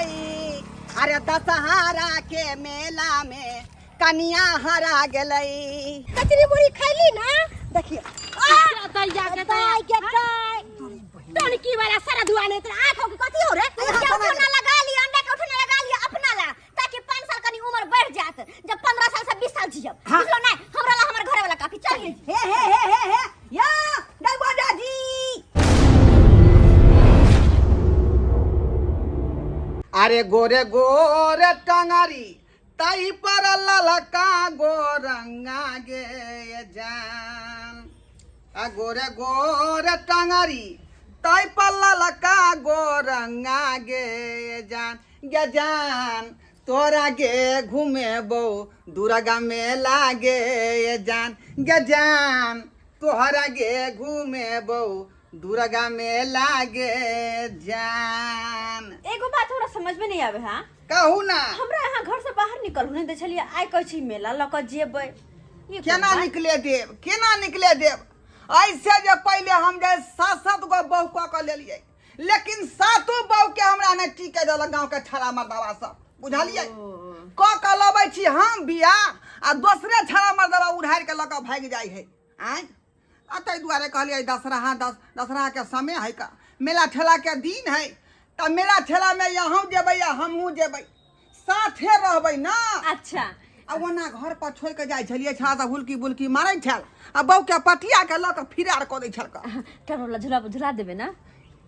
गलई। अरे दशहरा के मेला में कनिया हरा गलई। कचरी मुड़ी खैली ना देखिए दैया के टनकी वाला सारा धुआं ने तेरा आंखों की कथी हो रे उठना लगा लिया अंडा के उठने लगा लिया अपना ला ताकि 5 साल कनी उम्र बढ़ जात जब 15 साल से 20 साल जियब बुझलो ना हमरा ला हमर घरे वाला काफी चल हे या डबा दादी। अरे गोरे गोरे टंगारी तई पर ललका गोरंगा गे जान। आ गोरे गोरे टंगारी तई पर ललका गोरंगा गे जान तोरा गे घूमे बो दुर्गा मेला गे जान तोहरा गे घूमे बो दुर्गा मेला गे जान। एगो बात हमरा समझ में नहीं आवे। हां कहू ना हमरा यहाँ घर से बाहर निकलू नहीं दे छलिए आइ कहै छी मेला लक जेबै केना निकले देव ऐसे जे पहले हम जे 7-7 गो बहू क लेलिए लेकिन 7 बहू के हमरा ने टिके दल गांव के छड़ा मर्दवा सब बुझलिए क लबै छी हम बिया आ दूसरे छड़ा मर्दवा उधार के लक भाग जाय है। आय अतै दुआरे कहलिए दशहरा के समय है का मेला ठेला के दिन है त मेला ठेला में यहूं जेबै या हमहू जेबै साथे रहबै ना। अच्छा आ ओना घर पर छोड़ के जाय छलिए छा त हुलकी बुलकी मारै छल आ बहू के पटिया के ल के फिरार क दै छल का टरोला झुला देबे ना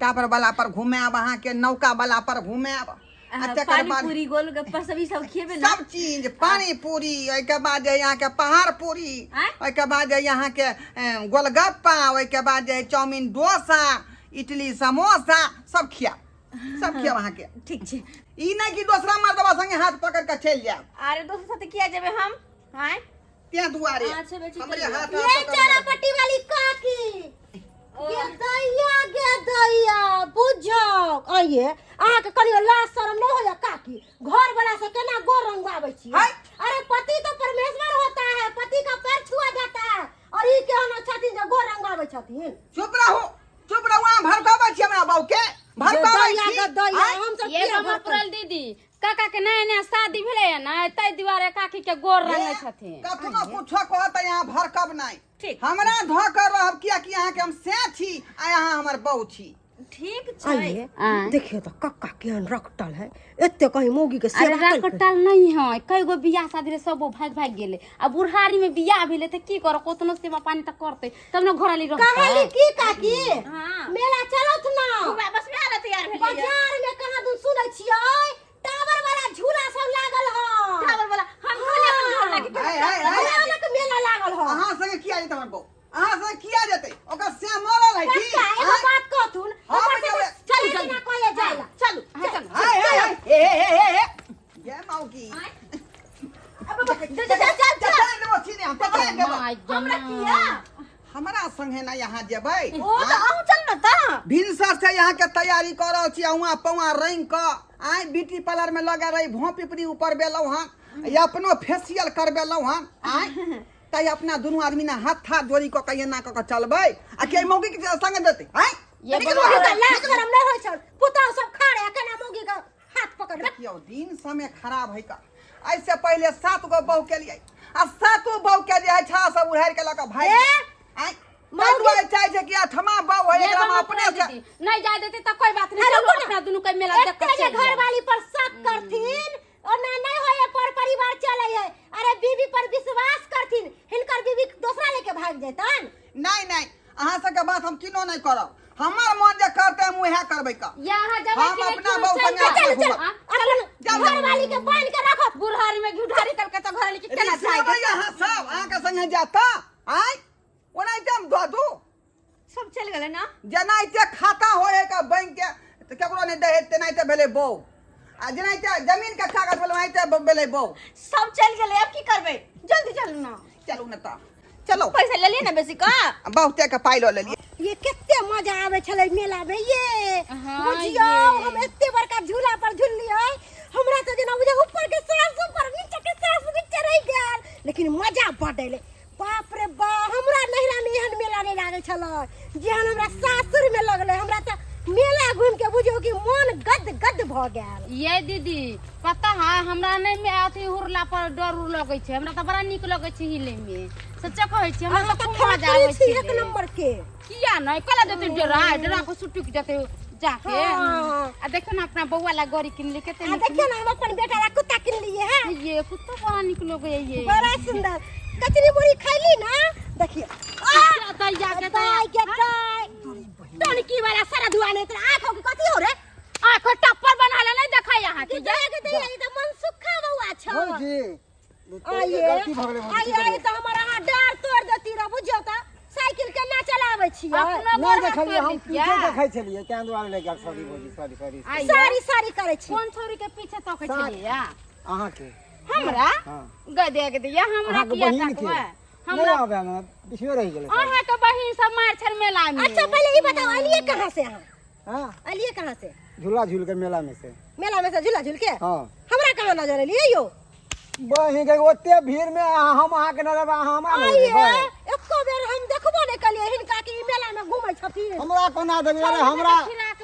टापर वाला पर घुमाब अहाँ के नौका वाला पर घुमाब पानी पूरी गोलगप्पा सब खिएबे ना सब चीज पानी पूरी ओइ के बाद यहाँ के पहाड़ पूरी ओइ के बाद यहाँ के गोलगप्पा ओइ के बाद चाउमीन डोसा इडली समोसा सब खिया वहाँ के ठीक छे। ई नहीं कि दूसरा मर्दवा संगे हाथ पकड़ के चल जाए। अरे दोस्त साथे किया जेबे हम हां त्या दुआरे अच्छा बेटी हमरे हाथ ये चरापट्टी वाली काकी गे दैया बुझो आइए आहा के करियो लाज शरम नहीं होया काकी घर वाला से केना गोर रंगवावे छी। अरे पति तो परमेश्वर होता है पति का पैर छुआ जाता है और ई के हम छथिन जो गोर रंगवावे छथिन। चुप रहो भड़कावे छी हमरा बाऊ के भड़कावे छी हम सब ये हमर पुरल दीदी काका के नया शादी भेले है ना तै दुआरे काकी के गोर रंगे छथिन कखनो कुछो कहत यहाँ भड़कब नहीं ठीक हमरा धोकर रहब किया कि यहाँ के हम से छी आ यहाँ हमर बहू छी। ठीक आइए छै। देखियो तो कक्का केहन रकटल है एते कहीं मोगी के अरे सेवा रकटल नहीं है कई गो बियाह शादी रे सब भाग गेले आ बुढ़ारी में बियाह भेले त की कर कोतनो सेवा पानी त करते तब न घोराली रहत कहली की काकी हां मेला चलत ना बस में आला तैयार भेलिए बाजार में कहां दूं सुनै छियै टावर वाला झूला सब लागल ह टावर वाला हम कहले अपन घर लागी भयानक मेला लागल ह। अहाँ संगे किया जेतै हमर बहू अहाँ संगे किया जेतै ओकर से मरल है की एगो बात कहथुन चल ना कहले जाला चल हे ये मौकी हमरा संगे ना यहाँ जेबै ओ त आउ चल न त भिनसर से यहाँ के तैयारी कर रहल छी उहाँ पौआ रंग क आइ ब्यूटी पार्लर में लगा रही भों पिपरी ऊपर बेलौ हन ये अपनो फेशियल करबेलौ हन आइ तै अपना दुनू आदमी ना हाथ जोड़ी क के ना क के चलबै आ के मौगी के संगे देतै आइ ये लाज शरम नहीं होय छल पुता सब खाड़े केना मोगी का हाथ पकड़ देखियो दिन समय खराब है का ऐसे पहले 7 गो बहू के लिए आ 7 बहू के जे है छा सब उधार के लका भाई आई मौगी चाहे छै कि अठमा बहू है एकरा में अपने से नहीं जा देते त कोई बात नहीं चलो अपना दुनू के मेला देख के एते घर वाली पर शक करथिन और ना नहीं होय पर परिवार चले है। अरे बीवी पर विश्वास करथिन हिनकर बीवी दूसरा लेके भाग जेतन नहीं अहाँ सब के बात हम किनो नहीं करब हमर मन जे करते हम उहे करबै का यहाँ जब हम अपना बहू संगे घर वाली के बांध के रखो बुढ़ारी में घुढ़ारी करके त घर के केना जाएगा यहाँ सब अहाँ के संगे जाता आइ ओना एकदम दू सब चल गेले ना जनाइते खाता होए का बैंक के त केकरो नहीं दे तेनाइते भेले बहू आ जनाइते जमीन के कागज बनवाइते भेले बहू सब चल गेले अब की करबे जल्दी चल ना चलू न त चलो पैसा ले लिए ना बेसी का बहुते के पाई ले लिए ये कितने मजा आवे छले मेला में ये बुझियो हम एते बड़का झूला पर झूलिए हमरा तो दिन बुझे ऊपर के सांस ऊपर नीचे के सांस नीचे रह गेल लेकिन मजा बडेले बाप रे बा हमरा नहिरा में एहन मेला नहीं लागे छल जेहन हमरा सासुर में लगले हमरा त मेला घूम के बुझो कि मन गद गद भ गेल। ये दीदी पता है हमरा नहीं में अथी हुरला पर डर उर लगे छे, हमरा तो बड़ा निक लगे छे हिले में। सच्चा कहै छी हमरा तो खूब मजा आवे छे। एक नंबर के किया नहीं कला जते डरा को सुटुक जते जाके आ देखो ना अपना बउवा ला गरी किन ले केते आ देखियो ना हम अपन बेटा ला कुत्ता किन लिए हैं। ये कुत्ता बड़ा निक लगे ये बड़ा सुंदर कचरी मुड़ी खैली ना देखियो दैया के दाई के दाई टनकी वाला सारा धुआ नहीं तेरा आंखों की कथी हो रे आंख टप्पर बना ले नहीं देखा यहाँ के जाए के दे ई त मन सुखा बउआ छ हो जी आइए आइए तो हमारा हाथ डार तोड़ देती रे बुझियो त साइकिल के ना चलावे छियै अपना नहीं घर देखलिए हम हाथ पीछे देखै छलिए कें द्वारा ले गया। सॉरी बोली सॉरी सारी सारी करे छी कौन छोरी के पीछे तकै छलिए अहाँ के हमरा हां गदे के दिया हमरा अहाँ के किया बहिन के तकवा नहीं हमरा आवे ना बिछवे रह गेले। अहाँ के बहिन सब मार छर मेला में। अच्छा पहले ये बताओ आलिए कहां से हां हां आलिए कहां से झूला झूल के मेला में से झूला झूल के हां हमरा कहां नजर लिए यो बही गई ओते भीड़ में हम आके नजर हमरा आइए एको बेर हम देखबो नहीं कलिए हिनका कि ई मेला में घुमै छथिन। हमरा कोना देबे रे हमरा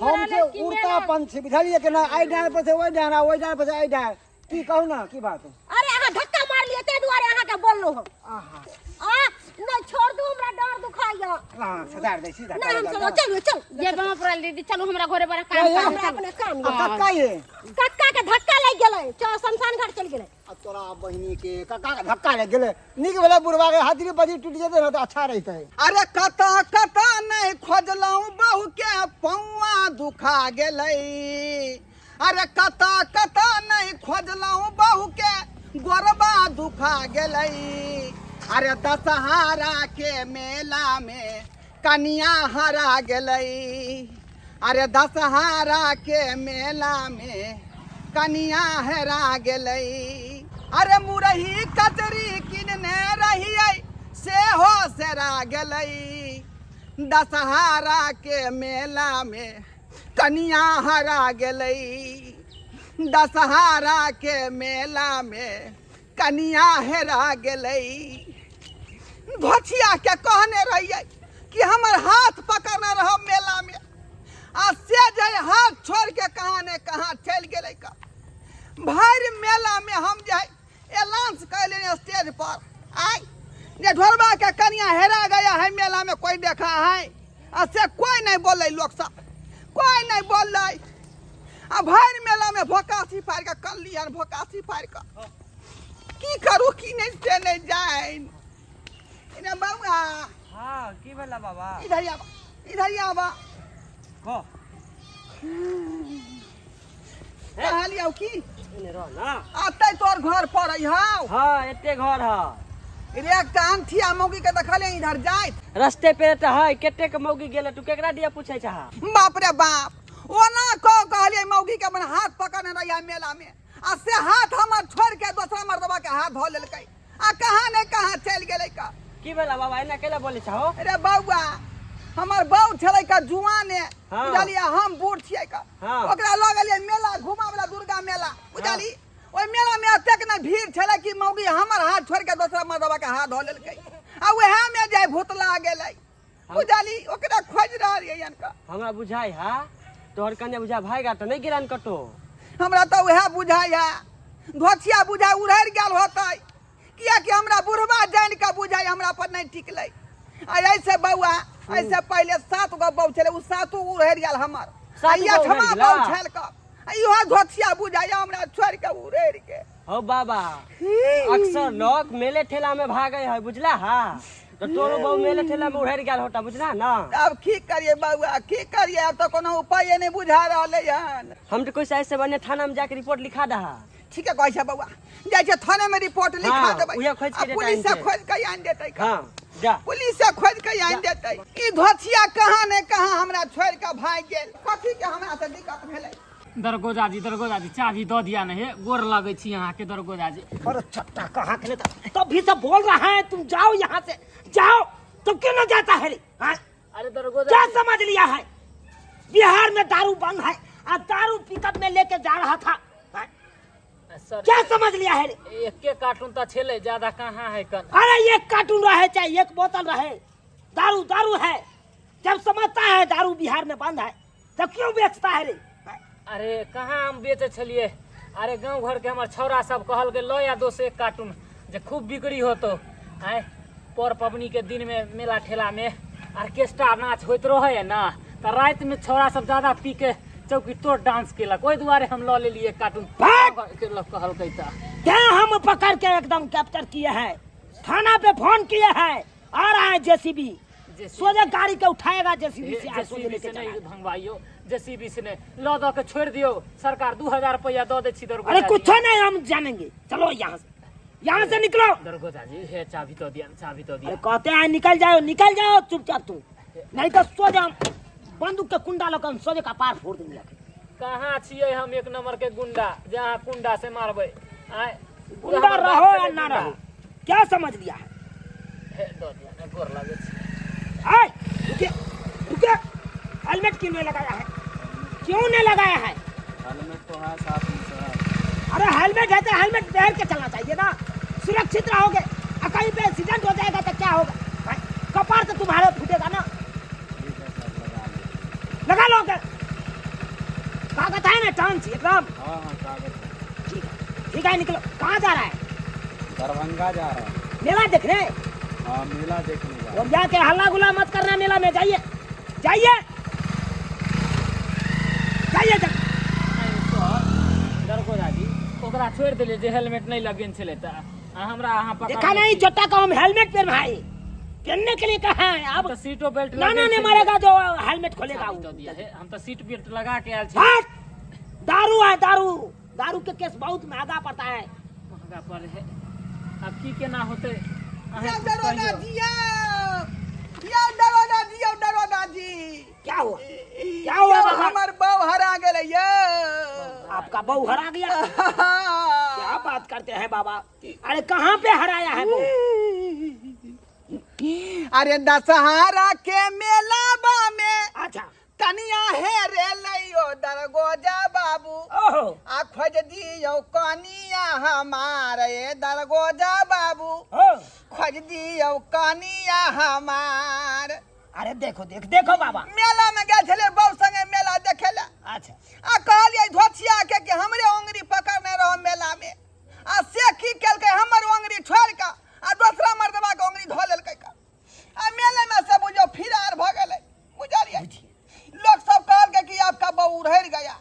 हम से उड़ता पंछी बुझलिए कि ना आई डाल पर से ओई डाल ओई डाल पर से आई डाल की कहू ना की बात है। अरे अहाँ धक्का मार लिए ते दुआरे अहाँ के बोललो हम आहा आ नहीं छोड़ दू हमरा डर दुखाइया हां सदार दे सीधा नहीं हम चलो चल चल जे बाप पर दीदी चलो हमरा घरे बड़ा काम ये हमरा कर अपने काम आ कक्का ये कक्का के धक्का लग गेलै चल शमशान घाट चल गेलै। आ तोरा बहिनी के कक्का के धक्का लग गेले निक भेले बुढ़वा के हाथरी बजी टूट जेते ना तो अच्छा रहते। अरे कता कता नहीं खोजलऊ बहू के पौआ दुखा गेलै। अरे कता कता नहीं खोजलऊ बहू के गोरबा दुखा गेलै। अरे दशहरा के मेला में कनिया हरा गेलै। अरे दशहरा के मेला में कनिया हेरा गेलै। अरे मुरही कचरी किनने रहियै से हो सेरा गेलै। दशहरा के मेला में कनिया हरा गेलै। दशहरा के मेला में कनिया हेरा गेलै। धोछिया के कहने रहियै कि हमर हाथ पकड़ने रहो मेला में आ से जे हाथ छोड़ के कहाँ ने कहाँ चल गेलै का। भर मेला में हम जे एलाउंस कैले स्टेज पर आई जे ढोलबा के कनिया हेरा गया है मेला में कोई देखा है आ से कोई नहीं बोले लोग सब कोई नहीं बोलै। आ भर मेला में भोकासी फाड़ के कर लिया भोकासी फाड़ के की करू की नहीं से नहीं जाए। इने बाबा हां की भेला बाबा इधर आवा को कहलियौ की इने रह ना आते तोर घर पर हौ। हां एते घर ह रे कान थिया मौगी के देखले इधर जाइत रास्ते पे त है केते के मौगी गेले तू केकरा दिया पूछै छा। बाप रे बाप ओना कहलिए मौगी के अपन हाथ पकड़ने रहिया मेला में आ से हाथ हमर छोड़ के दूसरा मर्दबा के हाथ धो लेलकै आ कहां ने कहां चल गेलै का। की भेला बाबा एना केला बोले छा हो। अरे बौआ हमर बहू छलै का जुआने हाँ। बुझलिए हम बूढ़ छियै का हाँ। ओकरा लऽ गेलिए मेला घुमावला दुर्गा मेला बुझली। ओइ मेला में एतेक न भीड़ छलै कि मौगी हमर हाथ छोड़ के दूसरा मर्दबा के हाथ धो लेलकै आ वएह में जाय भूतला गेलै बुझली। ओकरा खोज रहलिए इनका हमरा बुझाई हा तोहर कन्या बुझा भाईगा त नहीं गिरान कटो। हमरा तो वह बुझाई है धोछिया बुझाई उड़ैर गेल होतै किया कि हमरा बुढ़वा जान के बुझाई हमरा पर नहीं टिकलै। आ ऐसे बौआ ऐसे पहले 7 गो बहू छले उ 7 उड़ैर गेल हमर 7 गो उड़ैर ठमा गेला? बहू छल का इहो धोछिया बुझाई हमरा छोड़ के उड़ैर के। हो बाबा अक्सर लोग मेले ठेला में भागे है बुझला हा तो तोरो बहु मेले ठेला में उड़ैर गेल होता बुझला ना। अब की करिए बौआ की करिए अब तो कोनो उपाय नहीं बुझा रहले हन। हम तो कोई ऐसे बने थाना में जाके रिपोर्ट लिखा दहा। ठीक है कहै छै बौआ जाय छै थाने में रिपोर्ट लिखा हाँ, देबै उहे खोज के आ देतै पुलिस से इनके। खोज के आन देतै का। हां जा पुलिस से खोज के आन देतै। ई धोछिया कहां ने कहां हमरा छोड़ के भाग गेल कथी के हमरा से दिक्कत भेलै। दरगोजा जी चाबी दो दिया नहीं है गोर लगे छी यहाँ के दरगोजा जी। अरे छट्टा कहाँ के तभी से बोल रहा है तुम जाओ यहाँ से जाओ। तुम क्यों न जाता है रे हाँ? अरे दरगोजा क्या समझ लिया है बिहार में दारू बंद है और दारू पिकअप में लेके जा रहा था हाँ? सर क्या समझ लिया है रे। एक के कार्टून तो छेले ज्यादा कहाँ है कल। अरे एक कार्टून रहे चाहे एक बोतल रहे दारू दारू है। जब समझता है दारू बिहार में बंद है तो क्यों बेचता है रे अरे कहाँ हम बेचे छलिए। अरे गांव घर के हमार छौरा सब कहल के लो या 2 से 1 कार्टून जे खूब बिक्री होतो। आए पर पबनी के दिन में मेला ठेला में ऑर्केस्ट्रा नाच होत रहे ना, तो रात में छौरा सब ज्यादा पी के चौकी तोड़ डांस केलक, ओहि दुआरे हम लो ले लिए कार्टून कहल कैता। क्या हम पकड़ के एकदम कैप्चर किए हैं, थाना पे फोन किए हैं, आ रहा है जेसीबी, सोजा गाड़ी के उठाएगा जेसीबी से, आज सोजा लेके नहीं भंगवाइयो जेसीबी से नहीं लो दो के छोड़ दियो, सरकार 2000 रुपया दो दे छी। अरे कुछ नहीं, हम जानेंगे, चलो यहाँ से निकलो। दरगोजा जी है चाबी तो दिया, चाबी तो दिया। अरे कहते हैं निकल जाओ चुपचाप तू, नहीं तो सोजा बंदूक के कुंडा लकन सोजे का पार फोड़ देंगे। कहाँ छिए हम 1 नंबर के गुंडा, जहाँ कुंडा से मारबे। आए गुंडा रहो या ना रहो, क्या समझ लिया है? दो दिया गोर लागे छी। रुकिए, हेलमेट क्यों नहीं लगाया है? क्यों नहीं लगाया है? हेलमेट तो है साथ में से है। अरे हेलमेट है तो हेलमेट पहन के चलना चाहिए ना, सुरक्षित रहोगे। कहीं पे एक्सीडेंट हो जाएगा तो क्या होगा? कपार तो तुम्हारे फूटेगा ना। लगा लो कागज है ना, टांच एकदम। हाँ कागज। ठीक है निकलो। कहाँ जा रहा है? दरभंगा जा रहा है। मेला देखने? हाँ मेला देखने जा रहा है। और जाके हल्ला गुला मत करना मेला में, जाइए। दरगोजा जी ओकरा छोड़ दिले जे हेलमेट नहीं लगेन छले त हमरा अहाँ पकड़ देखा नहीं छोटा को हम हेलमेट पहनने के लिए कहा है। अब तो सीटो बेल्ट ना नहीं मारेगा जो हेलमेट खोलेगा। तो दिया है, हम तो सीट बेल्ट लगा के आयल छी। दारू है, दारू के केस बहुत महंगा पड़ता है। महंगा पड़े है, अब की केना होते? दरोगा जी क्या हुआ बाबा? हमार बहू हरा गेलै ये। आपका बहू हरा गया? क्या बात करते हैं बाबा? अरे कहाँ पे हराया है बहू? अरे दशहरा के मेला में अच्छा तनिया है रे लइयो दरगोजा बाबू। ओहो आ खोज दियो कनिया हमारे दरगोजा बाबू, खोज दियो कनिया हमार। अरे देखो बाबा, मेला में गए छले बहू संगे मेला देखे ला। अच्छा आ कहलिए धोतिया के कि हमरे ओंगरी पकड़ने रहो मेला में। आ से की केलकै, हमर ओंगरी छोड़ के आ दूसरा मर्दबा के ओंगरी धो लेलकै का। आ मेले में से बुझो फिरार भ गेलै, बुझलिए। लोग सब कहल कि आपका बहू रह गया।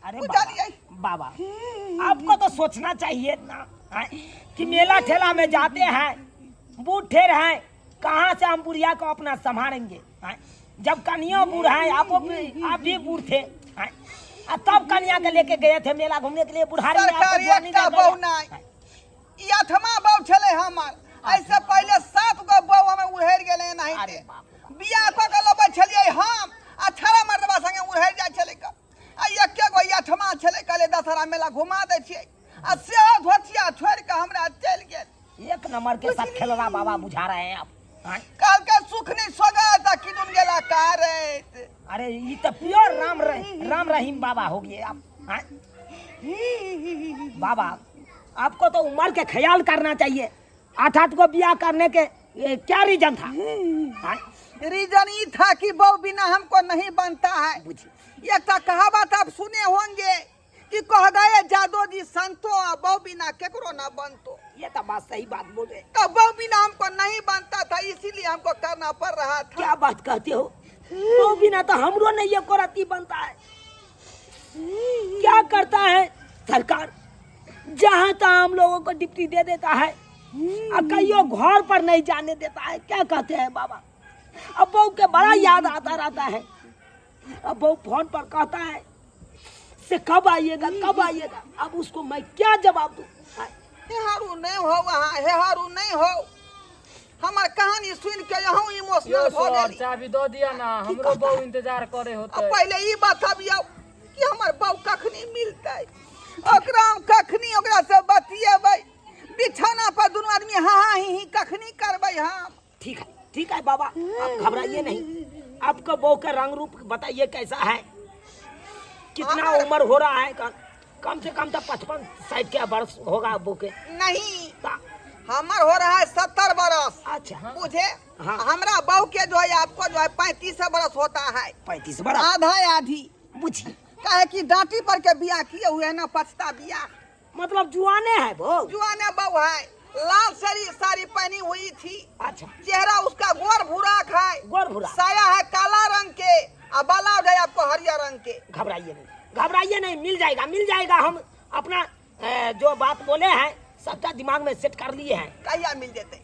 अरे बुझलिए बाबा, आपको तो सोचना चाहिए ना कि मेला ठेला में जाते हैं, बूढ़ ठेर हैं, कहाँ से हम बुढ़िया को अपना संभालेंगे? जब कन्या बूढ़ है, आप भी बूढ़ थे, तब कन्या के लेके गए थे मेला घूमने के लिए। बुढ़ारी में आपको जवानी एकटा बहू नहीं, ई 8वां बहू छले हमर। ऐसे पहले 7 गो बहू हमें उड़ेर गेले नहीं थे। बियाह क के लबै छलिए हम, 18 मर्दबा संगे उड़ेर जाय छले का। आ एके गो 8वां छले, कहले दशहरा मेला घुमा दे छियै। आ से धोतिया छोड़ के हमरा चल गेल। एक नंबर के साथ खेलना बाबा बुझा रहे हैं आप। काल के सुख नहीं सोगा था किदुन गेला कारत। अरे ये तो प्योर राम रहीम बाबा हो गए आप। बाबा आपको तो उम्र के ख्याल करना चाहिए। 8 को ब्याह करने के क्या रीजन था? रीजन ये था कि बहू बिना हमको नहीं बनता है। एक कहावत आप सुने होंगे कि कह गए जादो जी संतो, बहू बिना केकरो ना बनतो। ये तो बात सही बात बोले। तो बहू बिना हमको नहीं बनता था, इसीलिए हमको करना पड़ रहा था। क्या बात कहते हो? बहू बिना तो हमरो नहीं ये कोरती बनता है। क्या करता है सरकार? जहाँ तहाँ हम लोगों को डिप्टी दे देता है, कईयों घर पर नहीं जाने देता है। क्या कहते हैं बाबा? अब बहू के बड़ा याद आता रहता है। अब बहू फोन पर कहता है से कब आइएगा। अब उसको मैं क्या जवाब दूं? हेहारू नहीं हो, वहाँ हेहारू नहीं हो। हमार कहानी सुन के यहाँ इमोशनल हो गई। चाबी दो दिया ना, हमरो बहू इंतजार करे होते। पहले ये बताबियो कि हमार बहू कखनी मिलते, ओकरा हम कखनी ओकरा से बतिएबै। बिछौना पर दोनों आदमी हाँ ही कखनी करबै हम। ठीक है बाबा, आप घबराइए नहीं। आपका बहू का रंग रूप बताइए कैसा है, कितना उम्र हो रहा है? कम से कम तो 55-60 के वर्ष होगा बहू के। नहीं, हमार हो रहा है 70 बरस। अच्छा बुझे? हाँ। हमरा बहू के जो है, आपको जो है 35 बरस होता है। 35 बरस? आधा आधी। बुझिए काहे कि डांटी पर के बिया किए हुए ना पछता बिया। मतलब जुआने है वो। जुआने बहू है, लाल साड़ी पहनी हुई थी। अच्छा, चेहरा उसका गोर भूराक है, गोर भूरा। साया है काला रंग के और ब्लाउज है आपको हरियर रंग के। घबराइए नहीं, घबराइए नहीं, मिल जाएगा, मिल जाएगा। हम अपना जो बात बोले हैं सबका दिमाग में सेट कर लिए हैं। कहिया मिल जेते?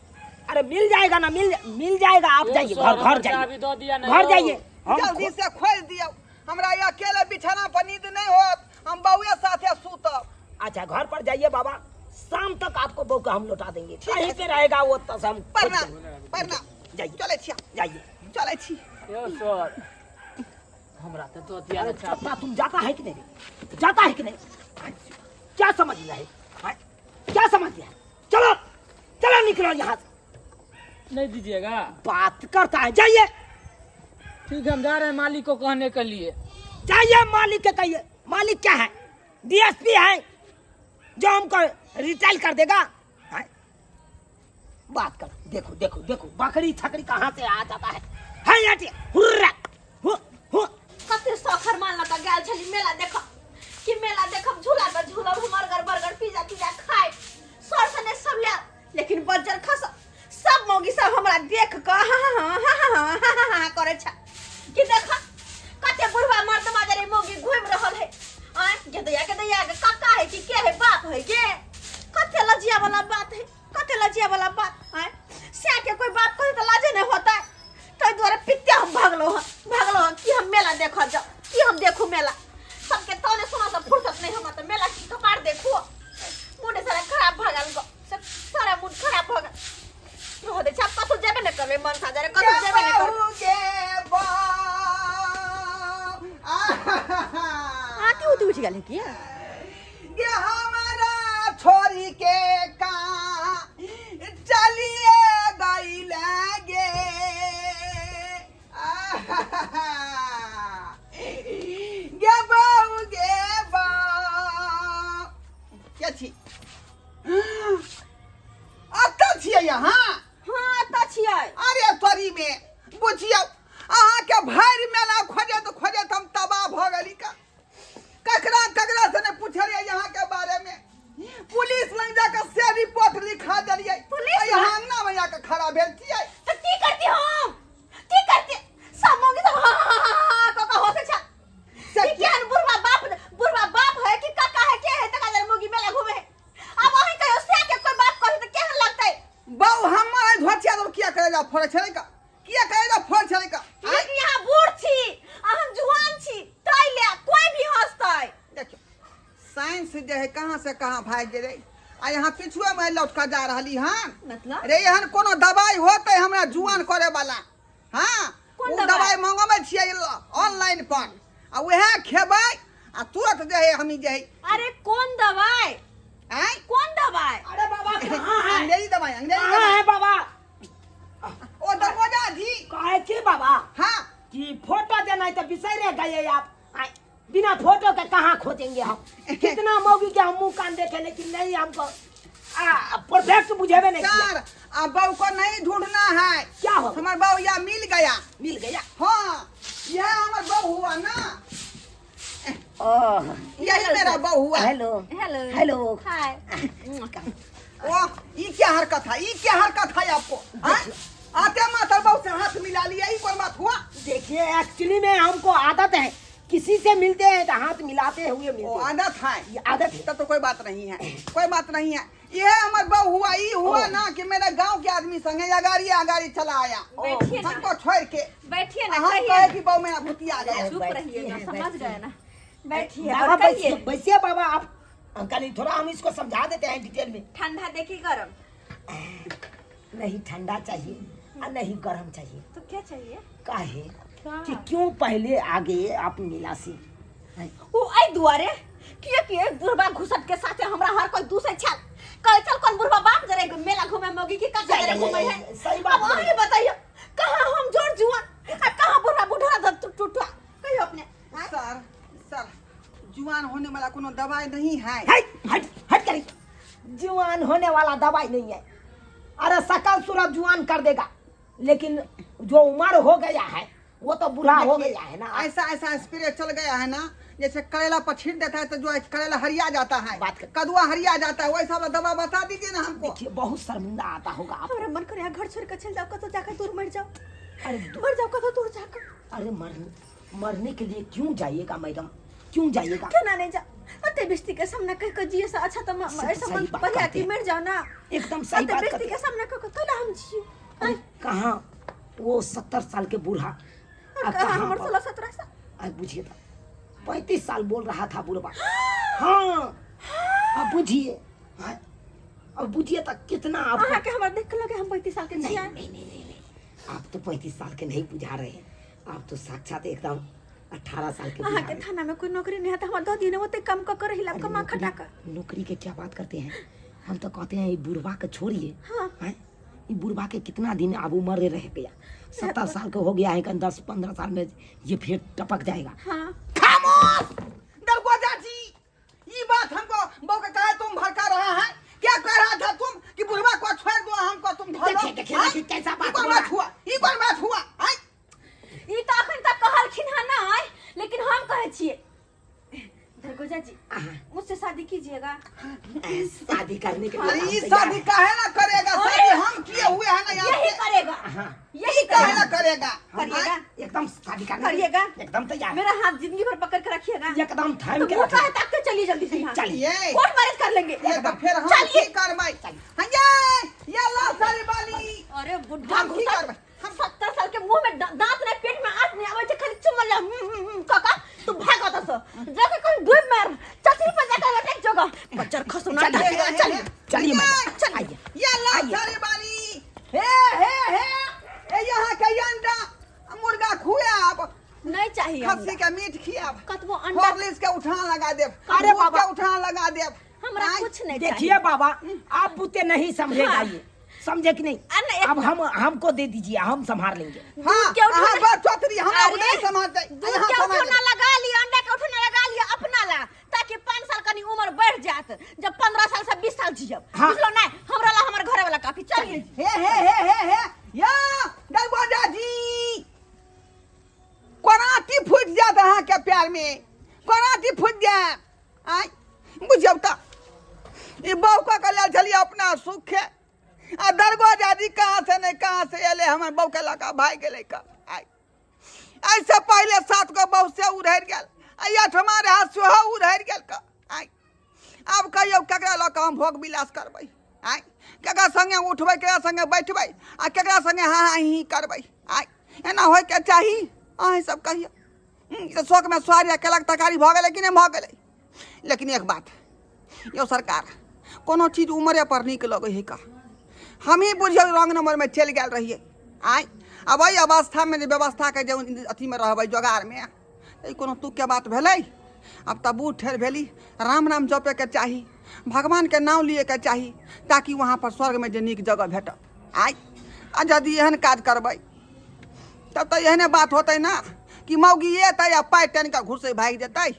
अरे मिल जाएगा ना, मिल जाएगा। आप जाइए घर जाइए, घर जाइए। जल्दी से खोल दियो, हमरा अकेले बिछाना पर नींद नहीं होत, हम बउए साथे सूतब। अच्छा, घर पर जाइए बाबा, शाम तक आपको बहू का हम लौटा देंगे। कहीं पे रहेगा वो तक हम प्रणाम जाइए, चले छिया, जाइए। चले छी। हमरा तो दिया अरे चप्पा, तुम जाता है कि नहीं? जाता है कि नहीं? क्या समझ लिया है? क्या समझ लिया है? चलो चलो, निकलो यहाँ से। नहीं दीजिएगा? बात करता है, जाइए ठीक है, हम जा रहे हैं मालिक को कहने के लिए। जाइए, मालिक के कहिए। मालिक क्या है? डीएसपी है जो हमको रिटायर कर देगा। बात कर, देखो देखो देखो, बकरी छकरी कहाँ से आ जाता है। हुर्रा, कते सखर मानला त गेल छली मेला देख कि मेला देखब, झूला पे झूलब, बर्गर बर्गर पिज्जा पिज्जा खाए सर सने सब ले, लेकिन बज्जर खस सब मौगी सब हमरा देख क करे छ कि देख कते बुढ़वा मर्द माजरे मौगी घूम रहल है। आय के दैया के काका है कि के है, बाप है के? कते लजिया वाला बात है, कते लजिया वाला बात। आय से के कोई बात कहे तो लाजे नहीं होता है, तो द्वारा पित्ते हम भागलो कि हम मेला देखा जाओ, कि हम देखू मेला। सबके तौने सुना तो फुर्सत नहीं, हम तो मेला की कपार देखू। मूड सारा खराब भगल गो, सारा मूड खराब भगल हो दे। छप्पा तो जेबे न करबे, मन साजरे कतो जेबे न कर। आती उठ गेल की गे हमारा छोरी के का चलिए गई लगे। गे बहू क्या छी? अत छियै यहाँ? हां त छियै। अरे तोरी में बुझियो अहाँ के भरि मेला खोजत हम तबाह भ गेली का। ककरा से ने पूछलिए यहाँ के बारे में, पुलिस लग जाकर से रिपोर्ट लिखा दिलिए। पुलिस यहाँ अंगना में जाकर खड़ा भेल छियै। तो की करती हम? की करती? सब मौगी सब काका होसे छ कि केहन बुढ़वा बाप है कि काका है, के है तका जर मौगी मेला घूमे है। अब वही कहियो से के कोई बात कहे तो केहन लगतै? बहु हमार धोतिया तो क्या करेगा फोड़ छले का? क्या करेगा फोड़ छले का? लेकिन यहाँ बूढ़ छी, हम जुआन छी, तैले कोई भी हंसतै। देखियो साइंस जे है कहाँ से कहाँ भाग गेलै, आ यहाँ पिछुए में लौटका जा रहली हन। मतलब रे एहन कोनो दवाई होते हमरा जुआन करे वाला? हाँ, कोन उ दवाई? दवाई मंगबै छियै ऑनलाइन पर, आ वह खेबै आ तुरंत जे है हमी जे है। अरे कौन दवाई? आय कौन दवाई? अरे बाबा कहाँ है? अंग्रेजी दवाई, अंग्रेजी कहाँ दवाई। है बाबा? ओ दरवाजा जी। कहे की बाबा हाँ कि फोटो देना है तो बिसरे गए आप। बिना फोटो के कहाँ खोजेंगे हम? कितना मौगी के हम मुंह कान देखे, लेकिन नहीं हमको परफेक्ट बुझेबे नहीं किया। सर, अब बहू को नहीं ढूंढना है। क्या हो? हमार बहू या मिल गया। मिल गया। हाँ, यह हमार बहू हुआ ना, ओह, यही मेरा बहू हुआ। Hello hello hello. हाय। ओ ये क्या हरकत है? ये क्या हरकत है आपको? हाँ? आते मातर बहू से हाथ मिला लिया, ये कोई बात हुआ? देखिए एक्चुअली में हमको आदत है, किसी से मिलते हैं तो हाथ मिलाते हुए मिलते ओ हैं। आदत है, ये आदत है। तब तो कोई बात नहीं है, कोई बात नहीं है। यह हमार बहू हुआ, ये हुआ ना कि मेरे गांव के आदमी संगे अगाड़ी चला आया बैठिए ना, हमको छोड़ के। बैठिए ना, हम कहिए कहे ना। कि बहू मेरा भुतिया गया। चुप रहिए ना, समझ गए ना। बैठिए बाबा और कहिए। बैठिए, बैठिए बाबा। आप अंकल थोड़ा हम इसको समझा देते हैं डिटेल में। ठंडा देखी गरम? नहीं ठंडा चाहिए और नहीं गर्म चाहिए। तो क्या चाहिए? काहे कि क्यों पहले आगे आप मिला सी ओ आई दुआरे कि बुढ़वा घुसट के साथे हमरा हर कोई दूसरे छल कह चल कौन बुढ़वा बाप जरे मेला घूमे मौगी की का जरे घूमे है। सही बात अब आगे बताइए कहां हम जोड़ जुआन आ कहां बुढ़वा बुढ़ा टूटा कहियो अपने। सर जुआन होने वाला कोनो दवाई नहीं है। हट हट करी। जुआन होने वाला दवाई नहीं है। अरे सकल सूरत जुआन कर देगा, लेकिन जो उम्र हो गया है वो तो बुरा हो गया है ना। ऐसा ऐसा स्प्रे चल गया है ना, जैसे करेला पर छींट देता है तो जो है करेला हरिया जाता है, बात कर। कदुआ हरिया जाता है, वैसा वाला दवा बता दीजिए ना हमको। देखिए बहुत शर्मिंदा आता होगा आप। हमरा मन करे घर छोड़ के चल जाओ, कतो जाकर दूर मर जाओ, अरे मर जाओ कतो दूर जाकर। अरे मरने के लिए क्यों जाइएगा मैडम, क्यों जाइएगा? क्यों ना नहीं जा, अते बेस्ती के सामने कह के जिए से अच्छा तो ऐसा मन बात बढ़िया करते कि हैं। मर जाओ ना। एकदम सही अते बात बेस्ती करते के सामने कह के तो ना हम जिए। अरे कहाँ वो 70 साल के बूढ़ा अब कहा कहाँ हमर पर- 16-17 साल। अब बुझिए तो 35 साल बोल रहा था बुढ़वा। हाँ अब बुझिए, हाँ, अब बुझिए तो कितना आप अहाँ के हमरा देख के लगे हम 35 साल के नहीं, छियै। नहीं नहीं नहीं आप तो 35 साल के नहीं बुझा रहे हैं, आप तो साक्षात एकदम 18 साल के अहाँ बुझा के रहे हैं। थाना में कोई नौकरी नहीं है तो हम 2 दिन ओते काम कर रहिला अरे कमा खटा कर। नौकरी के क्या बात करते हैं, हम तो कहते हैं ये बुढ़वा के छोड़िए। हाँ। हैं? ये बुढ़वा के कितना दिन अब उम्र रह गया, 70 साल का हो गया है, 10-15 साल में ये फिर टपक जाएगा। हाँ खामोश दरगोजा जी, ये बात हमको बहू का कहा तुम भड़का रहा है, क्या कह रहा था तुम कि बुढ़वा को छोड़ दो हमको तुम धो लो? देखिए, देखिए, हाँ? देखिए, कैसा बात ये कौन बोला। बात हुआ, ये कौन बात हुआ हाँ? ई तो अखन तक कहलखिन है ना, लेकिन हम कहे छिए दरगोजा जी हाँ। मुझसे शादी कीजिएगा। शादी करने के अरे लिए ये हम तैयार शादी हैं। काहे ना करेगा, शादी हम किए हुए हैं ना यहाँ यही पे। करेगा, हाँ, यही काहे ना करेगा। करेगा करिएगा, एकदम शादी करने के लिए करिएगा। एकदम तैयार। मेरा हाथ जिंदगी भर पकड़ के रखिएगा। एकदम थाम तो के मुंह रखिए। काहे ताकते चलिए जल्दी से यहाँ। चलिए। ये कोर्ट मैरिज कर लेंगे। ये तो फिर हम चलिए। की करवाई हाँ, ये ला सारी बाली अरे बुढ़ा हम की घुसा, करवाई हम 70 साल के मुंह में दांत नहीं, पेट में आंत नहीं आवे, खाली चुम्मा ला काका तू भाग आता सो जाके कोई डूब मार चतरी पे जाकर एक जगह बच्चर खसुना चलिए, चलिए चलिए चलिए मैडम, चलिए आइए। ये ला आइए। सारी बाली हे ए यहाँ के अंडा मुर्गा खुआ आप नहीं चाहिए खस्सी के मीट खियाब कतबो अंडा हॉर्लिक्स के उठान लगा देब, अरे दूध बाबा। के उठान लगा देब। हमरा आँय? कुछ नहीं देखिए चाहिए। बाबा आप बुते नहीं समझेगा हाँ। ये, समझे कि नहीं? अरे एक अब हमको दे दीजिए, हम संभाल लेंगे। हाँ के उठान- हाँ बात चौधरी हमरा अरे, नहीं समझते दूध यहाँ के समझ उठौना लगा लिया, अंडा के उठौना लगा लिया अपना ला, ताकि 5 साल कनी उम्र बढ़ जात, जब 15 साल से 20 साल जियब। हाँ। बुझलो नहीं, हमरा ला हमर घरे वाला काफी। चलिए हे या दरवाजा जी कोनाटी फूट जात अहाँ के प्यार में, कोनाटी फूट जाए आय बुझब त ई बहू का कल्या चलिए अपना सुख है आ दरवाजा जी कहाँ से नहीं कहाँ से एले हमर बहू के लका भाई गेले का आय ऐसे पहले 7 को बहू से उड़हर गेल आई 8वां रहा सेहो उड़हर गेल का आय अब कहियो केकरा लऽ कऽ हम भोग विलास करबै आय केकरा संगे उठबै केकरा संगे बैठबै आ केकरा संगे हाँ हाँ ही करबै आय एना होय के चाही अहाँ सब कहियो तो शौक में स्वार केलक तरकारी भऽ गेलै कि नहीं भऽ गेलै। लेकिन एक बात यो सरकार कोनो चीज उमरे पर नीक लगै है का, हम ही बुझियौ रंग नंबर में चलि गेल रहिए आय अब एहि अवस्था में जे व्यवस्था के जे अथी में रहबै जोगाड़ में ई कोनो तुक के बात भेलै। अब तब बूढ़ ठेर भेली, राम नाम जपे के चाही, भगवान के नाम लिए के चाही, ताकि वहाँ पर स्वर्ग में जे नीक जगह भेटत आय आ यदि एहन काज करबै तब तो एहने बात होतै ना कि मौगी एतै आ पाइ टानि कऽ घुसे भागि जेतै।